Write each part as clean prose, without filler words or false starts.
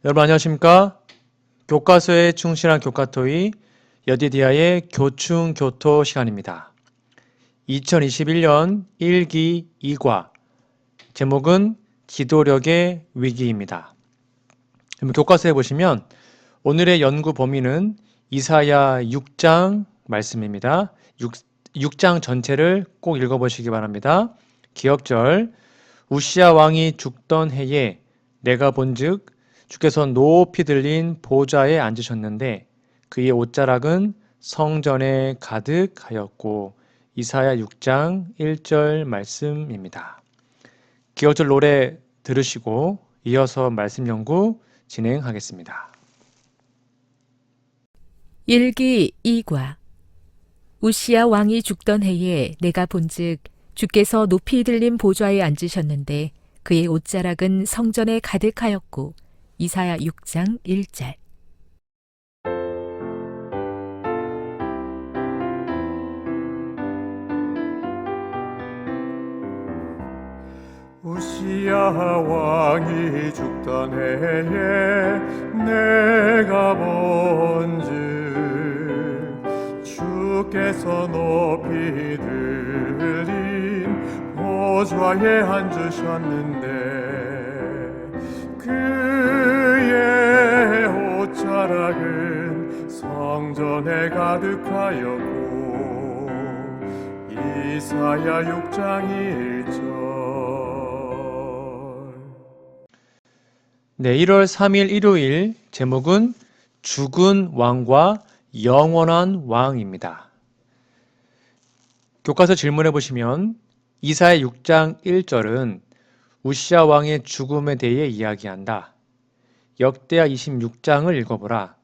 여러분 안녕하십니까? 교과서에 충실한 교과토의 여디디아의 교충교토 시간입니다. 2021년 1기 2과 제목은 기도력의 위기입니다. 교과서에 보시면 오늘의 연구 범위는 이사야 6장 말씀입니다. 6장 전체를 꼭 읽어보시기 바랍니다. 기억절 우시야 왕이 죽던 해에 내가 본즉 주께서 높이 들린 보좌에 앉으셨는데 그의 옷자락은 성전에 가득하였고 이사야 6장 1절 말씀입니다. 기억절 노래 들으시고 이어서 말씀 연구 진행하겠습니다. 1기 2과 우시야 왕이 죽던 해에 내가 본즉 주께서 높이 들린 보좌에 앉으셨는데 그의 옷자락은 성전에 가득하였고 이사야 6장 1절. 우시야 왕이 죽던 해에 내가 본즉 주께서 높이 들린 보좌에 앉으셨는데 그의 옷자락은 성전에 가득하였고 이사야 6장 1절. 네, 1월 3일 일요일 제목은 죽은 왕과 영원한 왕입니다. 교과서 질문해 보시면 이사야 6장 1절은 우시야 왕의 죽음에 대해 이야기한다. 역대하 26장을 읽어보라.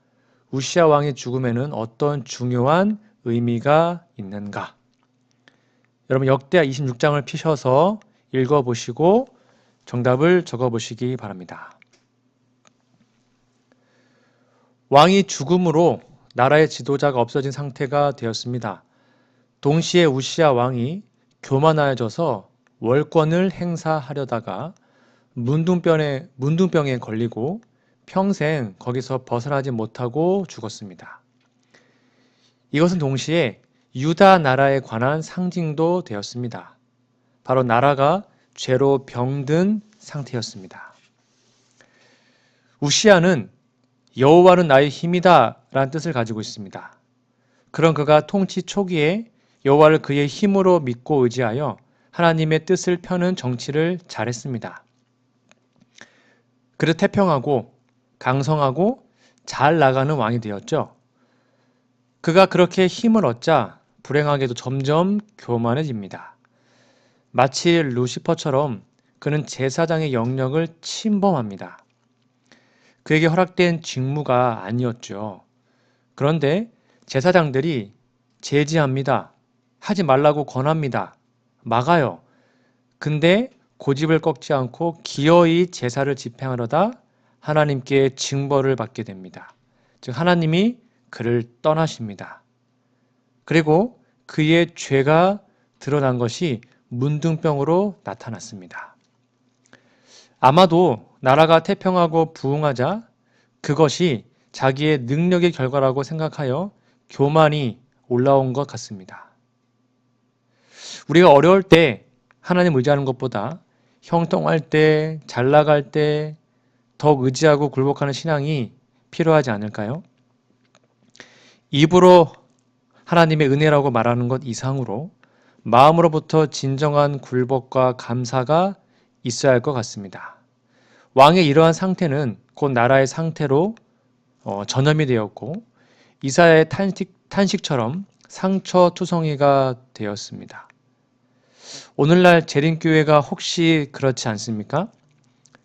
우시야 왕의 죽음에는 어떤 중요한 의미가 있는가? 여러분 역대하 26장을 피셔서 읽어보시고 정답을 적어보시기 바랍니다. 왕이 죽음으로 나라의 지도자가 없어진 상태가 되었습니다. 동시에 우시야 왕이 교만하여져서 월권을 행사하려다가 문둥병에 걸리고 평생 거기서 벗어나지 못하고 죽었습니다. 이것은 동시에 유다 나라에 관한 상징도 되었습니다. 바로 나라가 죄로 병든 상태였습니다. 우시야는 여호와는 나의 힘이다 라는 뜻을 가지고 있습니다. 그런 그가 통치 초기에 여호와를 그의 힘으로 믿고 의지하여 하나님의 뜻을 펴는 정치를 잘했습니다. 그래서 태평하고 강성하고 잘 나가는 왕이 되었죠. 그가 그렇게 힘을 얻자 불행하게도 점점 교만해집니다. 마치 루시퍼처럼 그는 제사장의 영역을 침범합니다. 그에게 허락된 직무가 아니었죠. 그런데 제사장들이 제지합니다. 하지 말라고 권합니다. 막아요. 근데 고집을 꺾지 않고 기어이 제사를 집행하려다 하나님께 징벌을 받게 됩니다. 즉 하나님이 그를 떠나십니다. 그리고 그의 죄가 드러난 것이 문둥병으로 나타났습니다. 아마도 나라가 태평하고 부흥하자 그것이 자기의 능력의 결과라고 생각하여 교만이 올라온 것 같습니다. 우리가 어려울 때 하나님 의지하는 것보다 형통할 때, 잘 나갈 때 더욱 의지하고 굴복하는 신앙이 필요하지 않을까요? 입으로 하나님의 은혜라고 말하는 것 이상으로 마음으로부터 진정한 굴복과 감사가 있어야 할 것 같습니다. 왕의 이러한 상태는 곧 나라의 상태로 전염이 되었고 이사야의 탄식처럼 상처투성이가 되었습니다. 오늘날 재림교회가 혹시 그렇지 않습니까?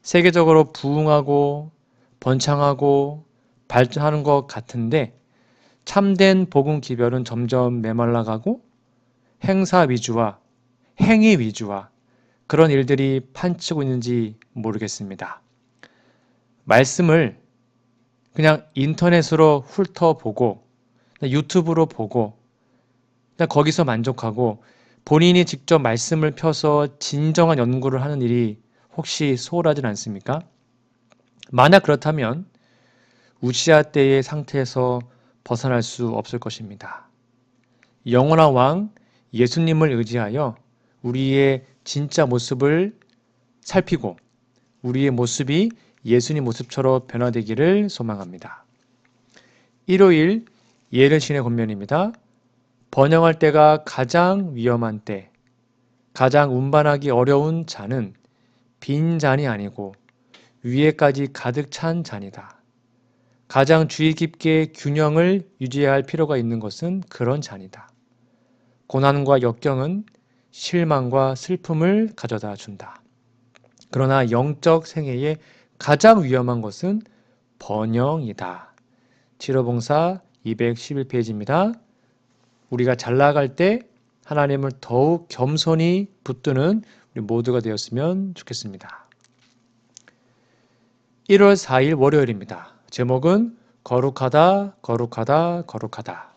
세계적으로 부흥하고 번창하고 발전하는 것 같은데 참된 복음 기별은 점점 메말라가고 행사 위주와 행위 위주와 그런 일들이 판치고 있는지 모르겠습니다. 말씀을 그냥 인터넷으로 훑어보고 유튜브로 보고 거기서 만족하고 본인이 직접 말씀을 펴서 진정한 연구를 하는 일이 혹시 소홀하진 않습니까? 만약 그렇다면 우시아 때의 상태에서 벗어날 수 없을 것입니다. 영원한 왕 예수님을 의지하여 우리의 진짜 모습을 살피고 우리의 모습이 예수님 모습처럼 변화되기를 소망합니다. 일요일 예르신의 권면입니다. 번영할 때가 가장 위험한 때, 가장 운반하기 어려운 잔은 빈 잔이 아니고 위에까지 가득 찬 잔이다. 가장 주의 깊게 균형을 유지해야 할 필요가 있는 것은 그런 잔이다. 고난과 역경은 실망과 슬픔을 가져다 준다. 그러나 영적 생애의 가장 위험한 것은 번영이다. 치료봉사 211페이지입니다. 우리가 잘 나갈 때 하나님을 더욱 겸손히 붙드는 우리 모두가 되었으면 좋겠습니다. 1월 4일 월요일입니다. 제목은 거룩하다, 거룩하다, 거룩하다.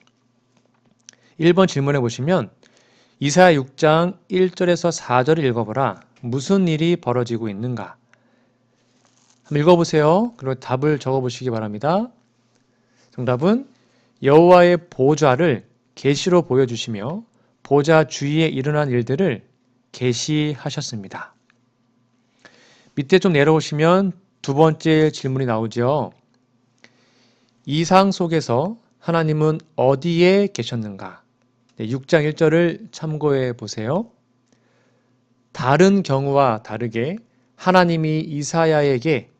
1번 질문해 보시면 이사야 6장 1절에서 4절을 읽어보라. 무슨 일이 벌어지고 있는가? 한번 읽어보세요. 그리고 답을 적어보시기 바랍니다. 정답은 여호와의 보좌를 계시로 보여주시며 보좌 주위에 일어난 일들을 계시하셨습니다. 밑에 좀 내려오시면 두 번째 질문이 나오죠. 이상 속에서 하나님은 어디에 계셨는가? 6장 1절을 참고해 보세요. 다른 경우와 다르게 하나님이 이사야에게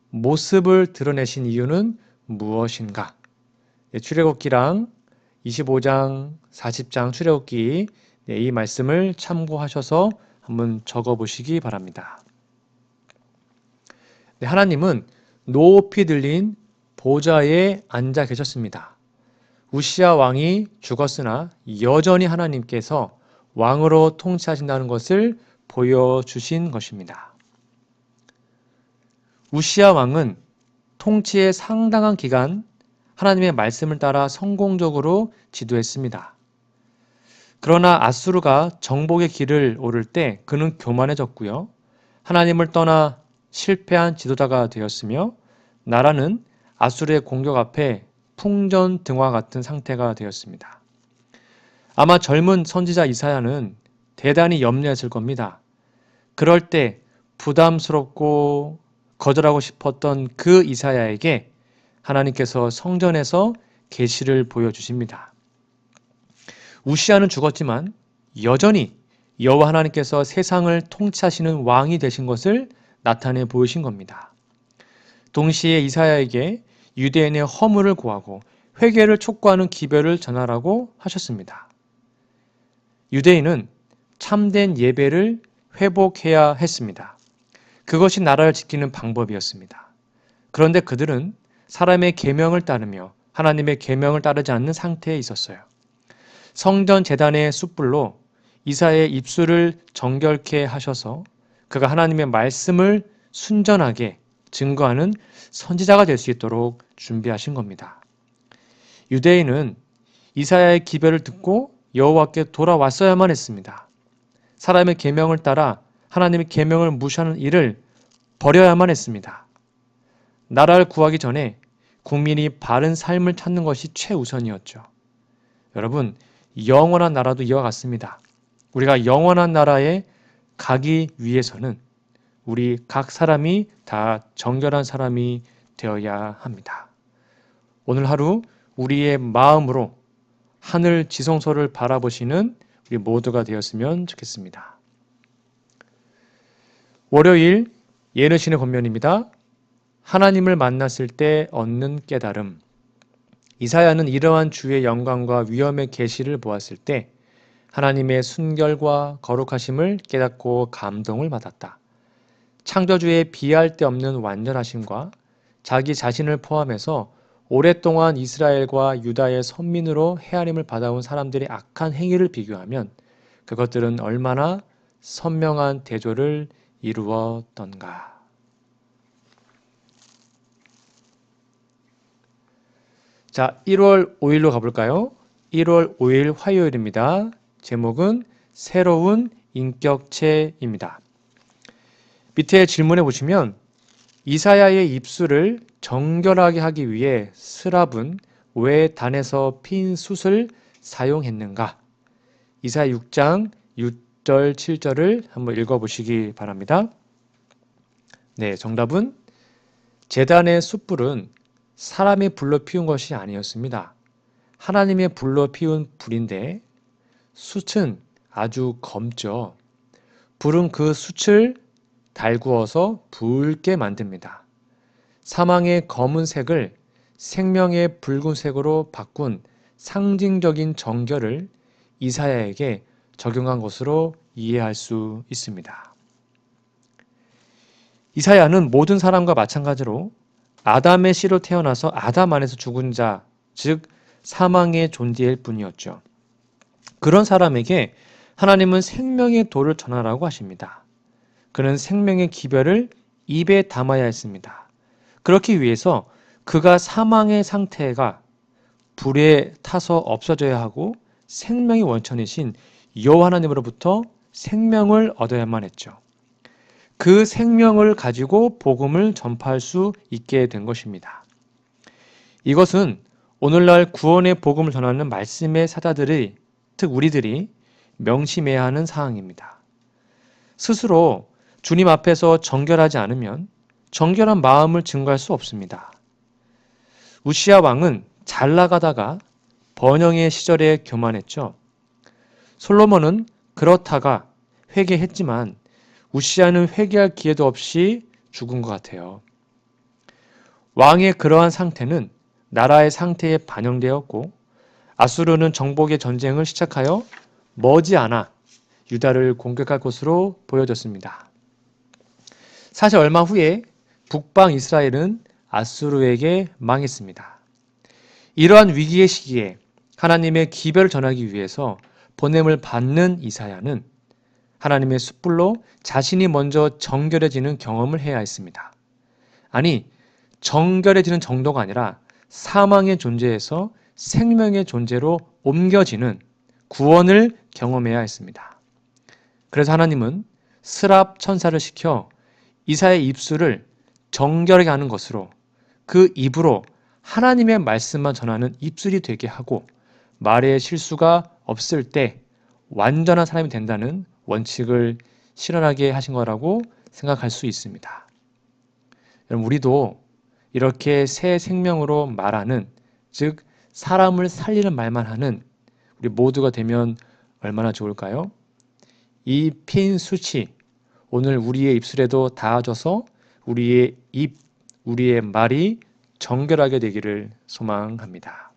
모습을 드러내신 이유는 무엇인가? 출애굽기랑 25장, 40장 출애굽기 이 말씀을 참고하셔서 한번 적어보시기 바랍니다. 하나님은 높이 들린 보좌에 앉아 계셨습니다. 우시아 왕이 죽었으나 여전히 하나님께서 왕으로 통치하신다는 것을 보여주신 것입니다. 우시아 왕은 통치의 상당한 기간 하나님의 말씀을 따라 성공적으로 지도했습니다. 그러나 아수르가 정복의 길을 오를 때 그는 교만해졌고요. 하나님을 떠나 실패한 지도자가 되었으며 나라는 아수르의 공격 앞에 풍전등화 같은 상태가 되었습니다. 아마 젊은 선지자 이사야는 대단히 염려했을 겁니다. 그럴 때 부담스럽고 거절하고 싶었던 그 이사야에게 하나님께서 성전에서 계시를 보여주십니다. 우시아는 죽었지만 여전히 여호와 하나님께서 세상을 통치하시는 왕이 되신 것을 나타내 보이신 겁니다. 동시에 이사야에게 유대인의 허물을 고하고 회개를 촉구하는 기별을 전하라고 하셨습니다. 유대인은 참된 예배를 회복해야 했습니다. 그것이 나라를 지키는 방법이었습니다. 그런데 그들은 사람의 계명을 따르며 하나님의 계명을 따르지 않는 상태에 있었어요. 성전 제단의 숯불로 이사야의 입술을 정결케 하셔서 그가 하나님의 말씀을 순전하게 증거하는 선지자가 될 수 있도록 준비하신 겁니다. 유대인은 이사야의 기별을 듣고 여호와께 돌아왔어야만 했습니다. 사람의 계명을 따라 하나님의 계명을 무시하는 일을 버려야만 했습니다. 나라를 구하기 전에 국민이 바른 삶을 찾는 것이 최우선이었죠. 여러분, 영원한 나라도 이와 같습니다. 우리가 영원한 나라에 가기 위해서는 우리 각 사람이 다 정결한 사람이 되어야 합니다. 오늘 하루 우리의 마음으로 하늘 지성소를 바라보시는 우리 모두가 되었으면 좋겠습니다. 월요일 예르신의 권면입니다. 하나님을 만났을 때 얻는 깨달음. 이사야는 이러한 주의 영광과 위엄의 계시를 보았을 때 하나님의 순결과 거룩하심을 깨닫고 감동을 받았다. 창조주의 비할 데 없는 완전하심과 자기 자신을 포함해서 오랫동안 이스라엘과 유다의 선민으로 헤아림을 받아온 사람들의 악한 행위를 비교하면 그것들은 얼마나 선명한 대조를 이루었던가. 자, 1월 5일로 가볼까요? 1월 5일 화요일입니다. 제목은 새로운 인격체입니다. 밑에 질문해 보시면 이사야의 입술을 정결하게 하기 위해 스랍은 왜 단에서 핀 숯을 사용했는가? 이사야 6장 6절 7절을 한번 읽어보시기 바랍니다. 네, 정답은 제단의 숯불은 사람이 불로 피운 것이 아니었습니다. 하나님의 불로 피운 불인데 숯은 아주 검죠. 불은 그 숯을 달구어서 붉게 만듭니다. 사망의 검은색을 생명의 붉은색으로 바꾼 상징적인 정결을 이사야에게 적용한 것으로 이해할 수 있습니다. 이사야는 모든 사람과 마찬가지로 아담의 씨로 태어나서 아담 안에서 죽은 자, 즉 사망의 존재일 뿐이었죠. 그런 사람에게 하나님은 생명의 도를 전하라고 하십니다. 그는 생명의 기별을 입에 담아야 했습니다. 그렇기 위해서 그가 사망의 상태가 불에 타서 없어져야 하고 생명의 원천이신 여호와 하나님으로부터 생명을 얻어야만 했죠. 그 생명을 가지고 복음을 전파할 수 있게 된 것입니다. 이것은 오늘날 구원의 복음을 전하는 말씀의 사자들이, 즉 우리들이 명심해야 하는 사항입니다. 스스로 주님 앞에서 정결하지 않으면 정결한 마음을 증거할 수 없습니다. 우시야 왕은 잘 나가다가 번영의 시절에 교만했죠. 솔로몬은 그렇다가 회개했지만 우시야는 회개할 기회도 없이 죽은 것 같아요. 왕의 그러한 상태는 나라의 상태에 반영되었고 아수르는 정복의 전쟁을 시작하여 머지않아 유다를 공격할 것으로 보여졌습니다. 사실 얼마 후에 북방 이스라엘은 아수르에게 망했습니다. 이러한 위기의 시기에 하나님의 기별을 전하기 위해서 보냄을 받는 이사야는 하나님의 숯불로 자신이 먼저 정결해지는 경험을 해야 했습니다. 아니, 정결해지는 정도가 아니라 사망의 존재에서 생명의 존재로 옮겨지는 구원을 경험해야 했습니다. 그래서 하나님은 스랍 천사를 시켜 이사야의 입술을 정결하게 하는 것으로 그 입으로 하나님의 말씀만 전하는 입술이 되게 하고 말에 실수가 없을 때 완전한 사람이 된다는 원칙을 실현하게 하신 거라고 생각할 수 있습니다. 여러분, 우리도 이렇게 새 생명으로 말하는, 즉 사람을 살리는 말만 하는 우리 모두가 되면 얼마나 좋을까요? 이 핀 숯이 오늘 우리의 입술에도 닿아져서 우리의 입, 우리의 말이 정결하게 되기를 소망합니다.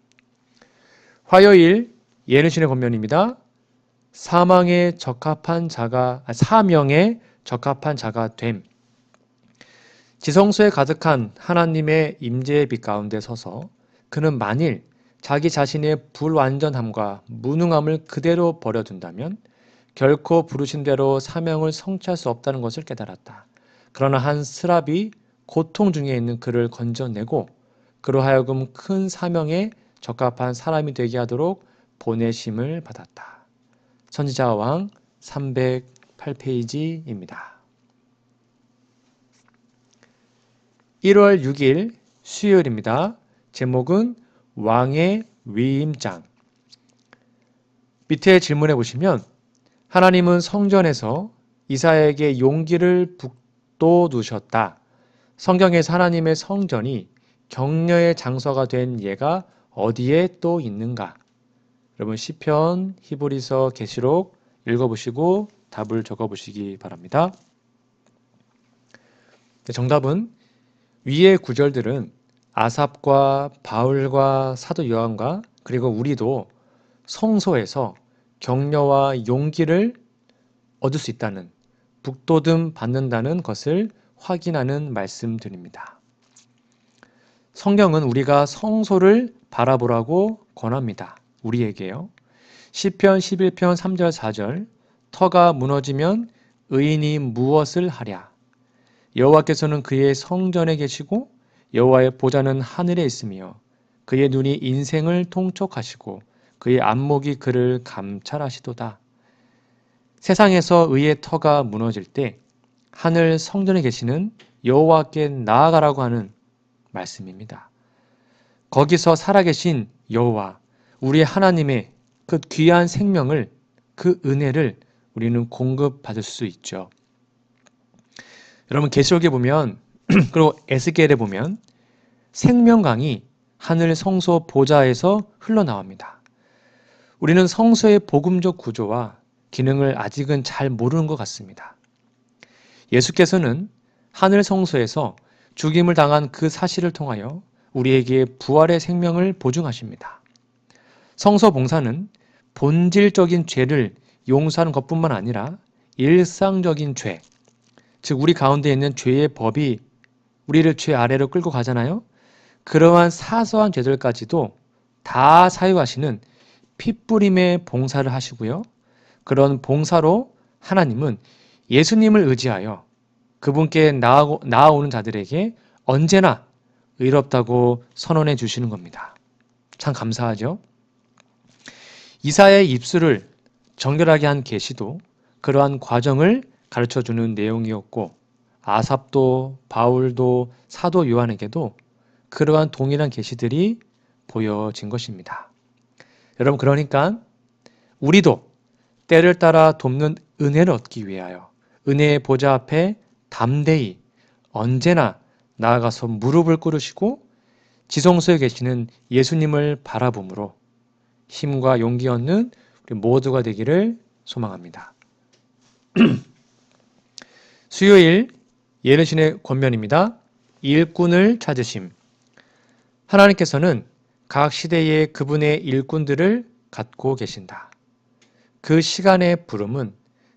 화요일 예능신의 권면입니다. 사명에 적합한 자가 됨. 지성소에 가득한 하나님의 임재의 빛 가운데 서서 그는 만일 자기 자신의 불완전함과 무능함을 그대로 버려둔다면 결코 부르신 대로 사명을 성취할 수 없다는 것을 깨달았다. 그러나 한 스랍이 고통 중에 있는 그를 건져내고 그로 하여금 큰 사명에 적합한 사람이 되게 하도록 보내심을 받았다. 선지자와 왕 308페이지입니다. 1월 6일 수요일입니다. 제목은 왕의 위임장. 밑에 질문해 보시면 하나님은 성전에서 이사야에게 용기를 북돋우셨다. 성경에서 하나님의 성전이 격려의 장소가 된 예가 어디에 또 있는가? 여러분 시편, 히브리서, 계시록 읽어보시고 답을 적어보시기 바랍니다. 정답은 위의 구절들은 아삽과 바울과 사도 요한과 그리고 우리도 성소에서 격려와 용기를 얻을 수 있다는, 북돋움 받는다는 것을 확인하는 말씀드립니다. 성경은 우리가 성소를 바라보라고 권합니다. 우리에게요. 시편 11편 3절 4절 터가 무너지면 의인이 무엇을 하랴. 여호와께서는 그의 성전에 계시고 여호와의 보좌는 하늘에 있으며 그의 눈이 인생을 통촉하시고 그의 안목이 그를 감찰하시도다. 세상에서 의의 터가 무너질 때 하늘 성전에 계시는 여호와께 나아가라고 하는 말씀입니다. 거기서 살아계신 여호와, 우리의 하나님의 그 귀한 생명을, 그 은혜를 우리는 공급받을 수 있죠. 여러분 계시록에 보면 그리고 에스겔에 보면 생명강이 하늘 성소 보좌에서 흘러나옵니다. 우리는 성소의 복음적 구조와 기능을 아직은 잘 모르는 것 같습니다. 예수께서는 하늘 성소에서 죽임을 당한 그 사실을 통하여 우리에게 부활의 생명을 보증하십니다. 성소 봉사는 본질적인 죄를 용서하는 것뿐만 아니라 일상적인 죄, 즉 우리 가운데 있는 죄의 법이 우리를 죄 아래로 끌고 가잖아요. 그러한 사소한 죄들까지도 다 사유하시는 핏부림의 봉사를 하시고요. 그런 봉사로 하나님은 예수님을 의지하여 그분께 나아오는 자들에게 언제나 의롭다고 선언해 주시는 겁니다. 참 감사하죠? 이사야의 입술을 정결하게 한 계시도 그러한 과정을 가르쳐주는 내용이었고, 아삽도 바울도 사도 요한에게도 그러한 동일한 계시들이 보여진 것입니다. 여러분, 그러니까 우리도 때를 따라 돕는 은혜를 얻기 위하여 은혜의 보좌 앞에 담대히 언제나 나아가서 무릎을 꿇으시고 지성소에 계시는 예수님을 바라봄으로 힘과 용기 얻는 우리 모두가 되기를 소망합니다. 수요일 예르신의 권면입니다. 일꾼을 찾으심. 하나님께서는 각 시대에 그분의 일꾼들을 갖고 계신다. 그 시간의 부름은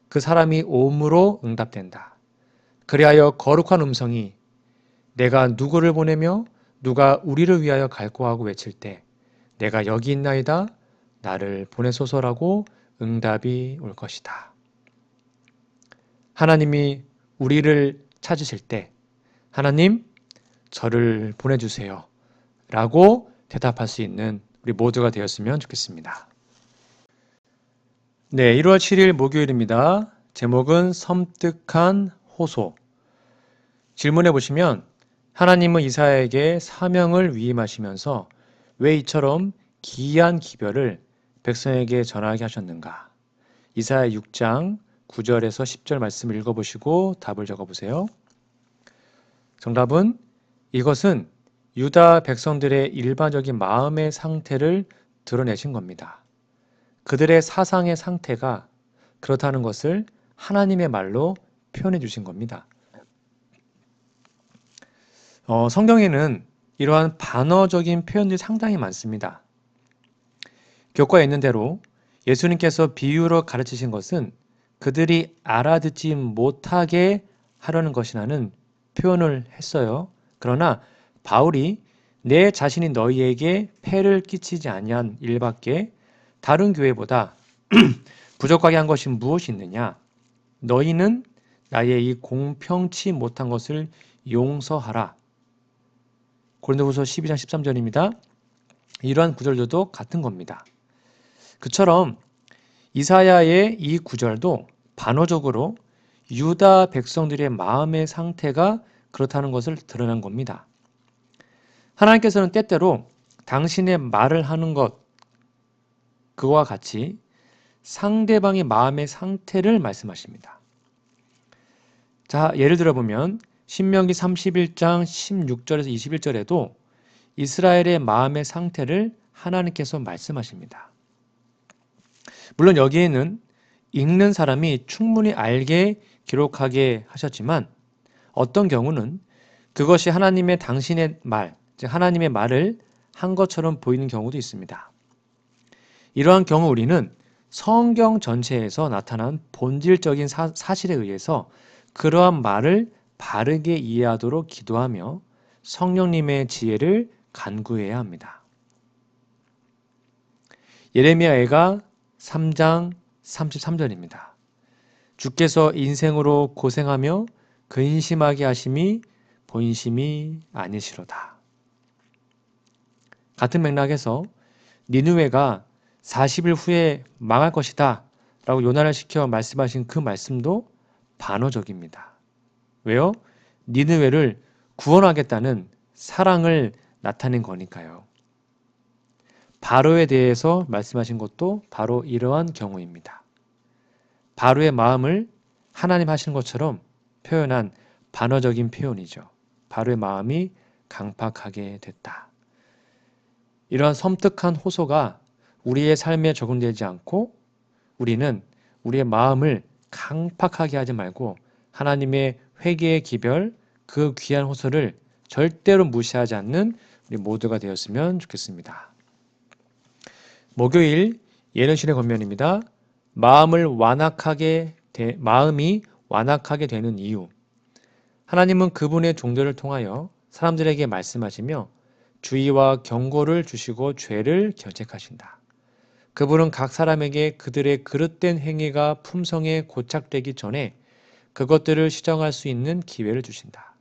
그 사람이 오음으로 응답된다. 그리하여 거룩한 음성이 내가 누구를 보내며 누가 우리를 위하여 갈고 하고 외칠 때 내가 여기 있나이다. 나를 보내소서라고 응답이 올 것이다. 하나님이 우리를 찾으실 때 하나님 저를 보내주세요 라고 대답할 수 있는 우리 모두가 되었으면 좋겠습니다. 네, 1월 7일 목요일입니다. 제목은 섬뜩한 호소. 질문해 보시면 하나님은 이사야에게 사명을 위임하시면서 왜 이처럼 기이한 기별을 백성에게 전하게 하셨는가? 이사야 6장 9절에서 10절 말씀을 읽어보시고 답을 적어보세요. 정답은 이것은 유다 백성들의 일반적인 마음의 상태를 드러내신 겁니다. 그들의 사상의 상태가 그렇다는 것을 하나님의 말로 표현해 주신 겁니다. 성경에는 이러한 반어적인 표현들이 상당히 많습니다. 교과에 있는 대로 예수님께서 비유로 가르치신 것은 그들이 알아듣지 못하게 하려는 것이라는 표현을 했어요. 그러나 바울이 내 자신이 너희에게 폐를 끼치지 아니한 일밖에 다른 교회보다 부족하게 한 것이 무엇이 있느냐? 너희는 나의 이 공평치 못한 것을 용서하라. 고린도후서 12장 13절입니다. 이러한 구절들도 같은 겁니다. 그처럼 이사야의 이 구절도 반어적으로 유다 백성들의 마음의 상태가 그렇다는 것을 드러난 겁니다. 하나님께서는 때때로 당신의 말을 하는 것, 그와 같이 상대방의 마음의 상태를 말씀하십니다. 자, 예를 들어보면 신명기 31장 16절에서 21절에도 이스라엘의 마음의 상태를 하나님께서 말씀하십니다. 물론 여기에는 읽는 사람이 충분히 알게 기록하게 하셨지만 어떤 경우는 그것이 하나님의 당신의 말, 즉 하나님의 말을 한 것처럼 보이는 경우도 있습니다. 이러한 경우 우리는 성경 전체에서 나타난 본질적인 사실에 의해서 그러한 말을 바르게 이해하도록 기도하며 성령님의 지혜를 간구해야 합니다. 예레미야가 3장 33절입니다. 주께서 인생으로 고생하며 근심하게 하심이 본심이 아니시로다. 같은 맥락에서 니느웨가 40일 후에 망할 것이다 라고 요나를 시켜 말씀하신 그 말씀도 반어적입니다. 왜요? 니느웨를 구원하겠다는 사랑을 나타낸 거니까요. 바로에 대해서 말씀하신 것도 바로 이러한 경우입니다. 바로의 마음을 하나님 하신 것처럼 표현한 반어적인 표현이죠. 바로의 마음이 강팍하게 됐다. 이러한 섬뜩한 호소가 우리의 삶에 적용되지 않고 우리는 우리의 마음을 강팍하게 하지 말고 하나님의 회개의 기별, 그 귀한 호소를 절대로 무시하지 않는 우리 모두가 되었으면 좋겠습니다. 목요일 예언신의 권면입니다. 마음이 완악하게 되는 이유. 하나님은 그분의 종들을 통하여 사람들에게 말씀하시며 주의와 경고를 주시고 죄를 견책하신다. 그분은 각 사람에게 그들의 그릇된 행위가 품성에 고착되기 전에 그것들을 시정할 수 있는 기회를 주신다.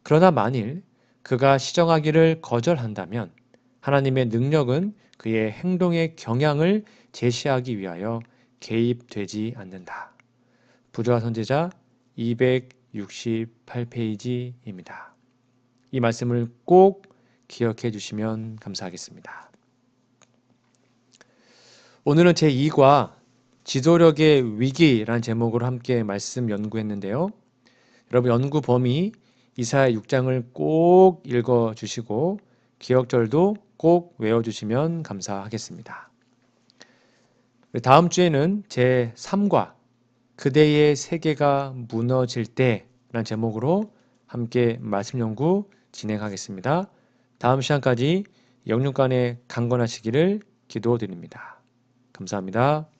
그러나 만일 그가 시정하기를 거절한다면 하나님의 능력은 그의 행동의 경향을 제시하기 위하여 개입되지 않는다. 부조화 선지자 268페이지입니다. 이 말씀을 꼭 기억해 주시면 감사하겠습니다. 오늘은 제2과 지도력의 위기라는 제목으로 함께 말씀 연구했는데요. 여러분 연구 범위 이사야 6장을 꼭 읽어주시고 기억절도 꼭 외워주시면 감사하겠습니다. 다음 주에는 제3과 그대의 세계가 무너질 때라는 제목으로 함께 말씀 연구 진행하겠습니다. 다음 시간까지 영육간에 강건하시기를 기도드립니다. 감사합니다.